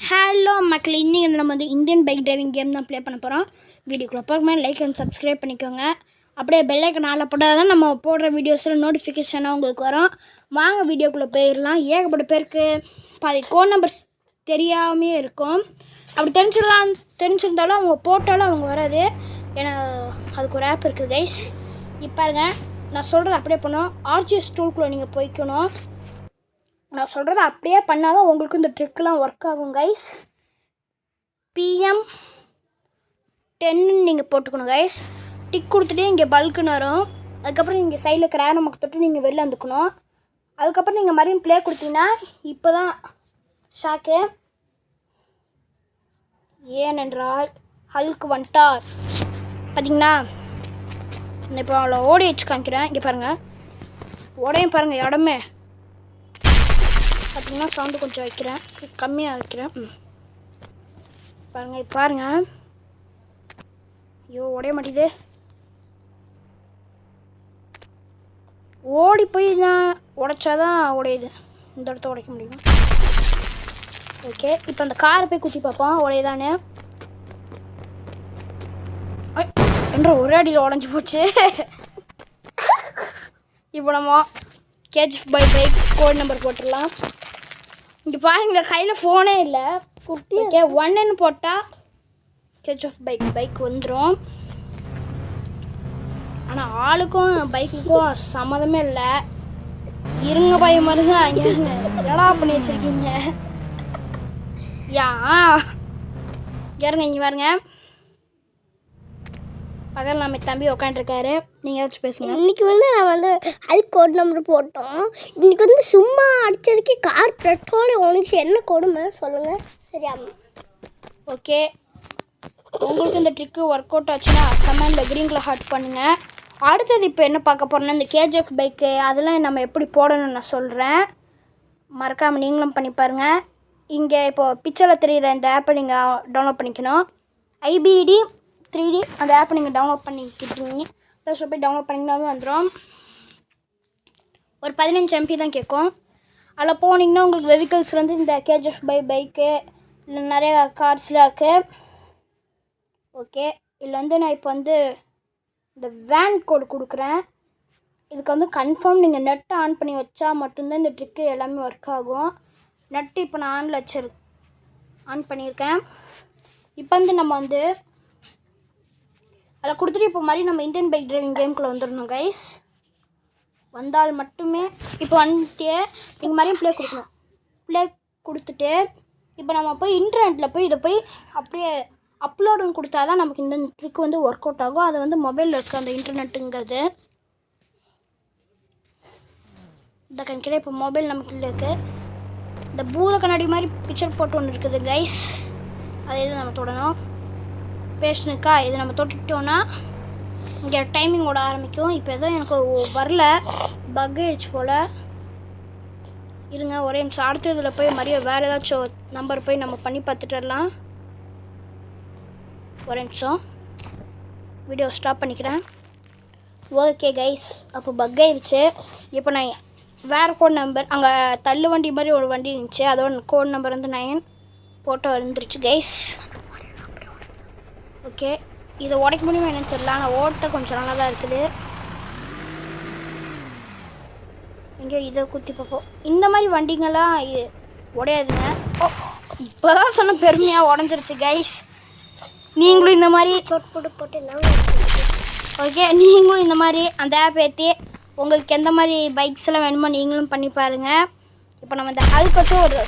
Hello மக்கள், இன்றைக்கி நம்ம வந்து இந்தியன் பைக் டிரைவிங் கேம் தான் ப்ளே பண்ண போகிறோம். வீடியோக்குள்ளே போகிறோம், லைக் அண்ட் சப்ஸ்கிரைப் பண்ணிக்கோங்க. அப்படியே பெல் ஐக்கன் ஆல்ல போட்டால் தான் நம்ம போடுற வீடியோஸில் நோட்டிஃபிகேஷனாக உங்களுக்கு வரும். வாங்க வீடியோக்குள்ளே போயிடலாம். ஏகப்பட்ட பேருக்கு பாதி கோட் நம்பர்ஸ் தெரியாமே இருக்கும். அப்படி தெரிஞ்சிருந்தாலும் அவங்க போட்டாலும் அவங்க வராது. ஏன்னா அதுக்கு ஒரு ஆப் இருக்குது கைஸ். இப்போ பாருங்க, நான் சொல்கிறது அப்படியே பண்ணோம். ஆர்ஜிஎஸ் டூல்குள்ளே நீங்கள் போய்க்கணும். நான் சொல்கிறது அப்படியே பண்ணால் தான் உங்களுக்கு இந்த ட்ரிக்கெலாம் ஒர்க் ஆகும் கைஸ். PM10 நீங்கள் போட்டுக்கணும் கைஸ். டிக் கொடுத்துட்டு இங்கே பல்க்குன்னு வரும். அதுக்கப்புறம் நீங்கள் சைடில் கிரான நமக்கு தொட்டு நீங்கள் வெளில வந்துக்கணும். அதுக்கப்புறம் நீங்கள் மறுபடியும் ப்ளே கொடுத்தீங்கன்னா இப்போ தான் ஷாக்கு. ஏனென்றால் ஹல்க் வந்துட்டார். பார்த்தீங்கன்னா இப்போ அவளை ஓடி வச்சு காமிக்கிறேன். இங்கே பாருங்கள், உடையும் பாருங்கள் இடமே. பார்த்தீங்கன்னா சவுண்டு கொஞ்சம் வைக்கிறேன், கம்மியாக வைக்கிறேன். பாருங்கள், இப்போ பாருங்கள். ஐயோ உடைய மாட்டேது. ஓடி போய் தான் உடைச்சாதான் உடையுது. இந்த இடத்த உடைக்க முடியும். ஓகே, இப்போ அந்த காரை போய் குத்தி பார்ப்போம் உடையதானே. என்ற ஒரே அடியில் உடஞ்சி போச்சு. இப்போ நம்ம கேஜிஎஃப் பைக் கோட் நம்பர் போட்டுடலாம். இங்கே பாருங்க, கையில் ஃபோனே இல்லை. குட்டி ஓகே 1ன்னு போட்டால் கேஜிஎஃப் பைக் வந்துடும். ஆனால் ஆளுக்கும் பைக்குக்கும் சம்மதமே இல்லை. இருங்க பையன் மாதிரி தான் இங்கே என்னடா பண்ணி வச்சுருக்கீங்க. யாருங்க இங்கே பாருங்க, பகல் நம்ம தம்பி உட்காந்துருக்காரு. நீங்கள் ஏதாச்சும் பேசுங்க. இன்றைக்கி நான் ஹல்க் கோட் நம்பர் போட்டோம். இன்றைக்கி சும்மா அடித்ததுக்கு கார் பெட்ரோல் ஒன்று என்ன கொடுமை சொல்லுங்கள். சரியா? ஓகே, உங்களுக்கு இந்த ட்ரிக்கு ஒர்க் அவுட் ஆச்சுன்னா கமெண்டில் க்ரீன் கலர் ஹார்ட் பண்ணுங்கள். அடுத்தது இப்போ என்ன பார்க்க போகிறோன்னா இந்த கேஜிஎஃப் பைக்கு அதெல்லாம் நம்ம எப்படி போடணும்னு நான் சொல்கிறேன். மறக்காமல் நீங்களும் பண்ணி பாருங்கள். இங்கே இப்போது பிக்சரில் தெரிகிற இந்த ஆப்பை நீங்கள் டவுன்லோட் பண்ணிக்கணும். IBD 3D அந்த ஆப்பை நீங்கள் டவுன்லோட் பண்ணிக்கிட்டீங்க. ப்ளஸ் போய் டவுன்லோட் பண்ணிங்கனாவே வந்துடும். ஒரு 15 MB தான் கேட்கும். அதில் போனீங்கன்னா உங்களுக்கு வெஹிக்கிள்ஸ் இந்த கேஜிஎஃப் பைக்கு இல்லை நிறைய கார்ஸ்லாம் இருக்குது. ஓகே, இதில் நான் இப்போ இந்த வேன் கோடு கொடுக்குறேன். இதுக்கு கன்ஃபார்ம் நீங்கள் நெட்டை ஆன் பண்ணி வச்சா மட்டும்தான் இந்த ட்ரிக்கு எல்லாமே ஒர்க் ஆகும். நெட்டு இப்போ நான் ஆன் பண்ணியிருக்கேன். இப்போ நம்ம அதில் கொடுத்துட்டு இப்போ மாதிரி நம்ம இந்தியன் பைக் டிரைவிங் கேமுக்குள்ளே வந்துடணும் கைஸ். வந்தால் மட்டுமே இப்போ வந்துட்டு நீங்கள் மாதிரியும் ப்ளே கொடுக்கணும். ப்ளே கொடுத்துட்டு இப்போ நம்ம போய் இன்டர்நெட்டில் போய் இதை போய் அப்படியே அப்லோடுன்னு கொடுத்தா தான் நமக்கு இந்த ட்ரிக் ஒர்க் அவுட் ஆகும். அது மொபைலில் இருக்குது அந்த இன்டர்நெட்டுங்கிறது. இந்த கணக்கில் இப்போ மொபைல் நமக்கு இருக்குது. இந்த பூத கண்ணாடி மாதிரி பிக்சர் போட்டு ஒன்று இருக்குது கைஸ். அதே இது நம்ம தொடணும். பேஸ்னுக்கா இது நம்ம தொட்டுட்டோன்னா இங்கே டைமிங் ஓட ஆரம்பிக்கும். இப்போ எதுவும் எனக்கு வரல, பக் ஆயிடுச்சு போல். இருங்க ஒரே நிமிஷம். அடுத்த இதில் போய் மறுபடியும் வேறு ஏதாச்சும் நம்பர் போய் நம்ம பண்ணி பார்த்துட்டு வரலாம். ஒரே நிமிஷம் வீடியோ ஸ்டாப் பண்ணிக்கிறேன். ஓகே கைஸ், அப்போ பக் ஆயிடுச்சு. இப்போ நான் வேறு கோட் நம்பர் அங்கே தள்ளு வண்டி மாதிரி ஒரு வண்டி இருந்துச்சு, அதோட கோட் நம்பர் 9 போட்டோ வந்துருச்சு கைஸ். ஓகே, இதை உடைக்க முடியுமா எனக்கு தெரியல, ஆனால் ஓட்ட கொஞ்சம் நல்லா தான் இருக்குது. எங்கேயோ இதை குத்தி பார்ப்போம். இந்த மாதிரி வண்டிங்கெல்லாம் இது உடையாதுங்க. ஓ, இப்போ தான் சொன்ன பெருமையாக உடஞ்சிருச்சு கைஸ். நீங்களும் இந்த மாதிரி ஓகே, நீங்களும் இந்த மாதிரி அந்த ஆப் ஏற்றி உங்களுக்கு எந்த மாதிரி பைக்ஸ் எல்லாம் வேணுமோ நீங்களும் பண்ணி பாருங்கள். இப்போ நம்ம இந்த ஹல்க் வச்சு ஒரு